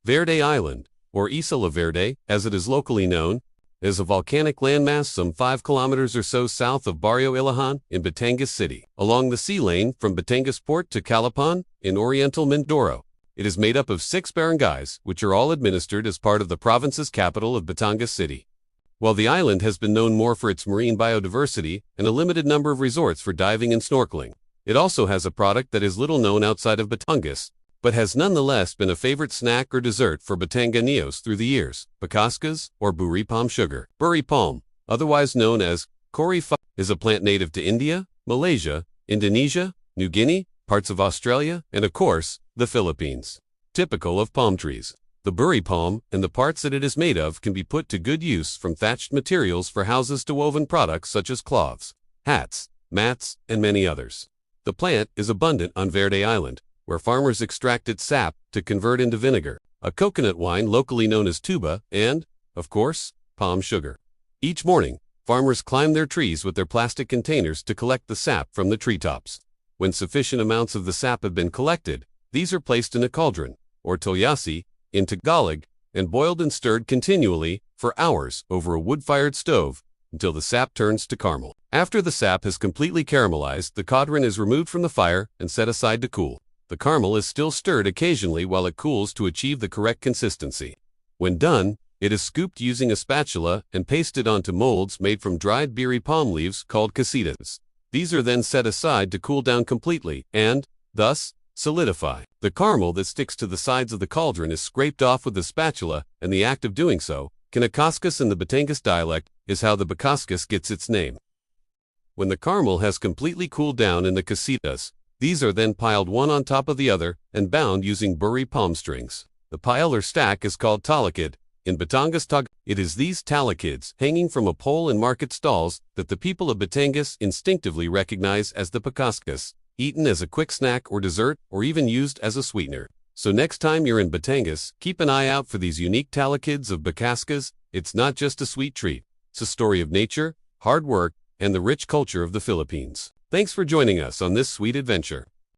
Verde Island, or Isla Verde, as it is locally known, is a volcanic landmass some 5 kilometers or so south of Barrio Ilahan in Batangas City, along the sea lane from Batangas Port to Calapan in Oriental Mindoro. It is made up of 6 barangays, which are all administered as part of the province's capital of Batangas City. While the island has been known more for its marine biodiversity and a limited number of resorts for diving and snorkeling, it also has a product that is little known outside of Batangas, but has nonetheless been a favorite snack or dessert for Batanganeos through the years. Pakaskas, or buri palm sugar. Buri palm, otherwise known as kori fa, is a plant native to India, Malaysia, Indonesia, New Guinea, parts of Australia, and of course, the Philippines. Typical of palm trees, the buri palm and the parts that it is made of can be put to good use, from thatched materials for houses to woven products such as cloths, hats, mats, and many others. The plant is abundant on Verde Island, where farmers extract its sap to convert into vinegar, a coconut wine locally known as tuba, and, of course, palm sugar. Each morning, farmers climb their trees with their plastic containers to collect the sap from the treetops. When sufficient amounts of the sap have been collected, these are placed in a cauldron, or toyasi, in Tagalog, and boiled and stirred continually for hours over a wood-fired stove until the sap turns to caramel. After the sap has completely caramelized, the cauldron is removed from the fire and set aside to cool. The caramel is still stirred occasionally while it cools to achieve the correct consistency. When done, it is scooped using a spatula and pasted onto molds made from dried buri palm leaves called casitas. These are then set aside to cool down completely and, thus, solidify. The caramel that sticks to the sides of the cauldron is scraped off with a spatula, and the act of doing so, Pakaskas in the Batangas dialect, is how the Pakaskas gets its name. When the caramel has completely cooled down in the casitas, these are then piled one on top of the other and bound using buri palm strings. The pile or stack is called talakid. In Batangas Tag, it is these talakids hanging from a pole in market stalls that the people of Batangas instinctively recognize as the Pakaskas, eaten as a quick snack or dessert or even used as a sweetener. So next time you're in Batangas, keep an eye out for these unique talakids of Pakaskas. It's not just a sweet treat, it's a story of nature, hard work, and the rich culture of the Philippines. Thanks for joining us on this sweet adventure.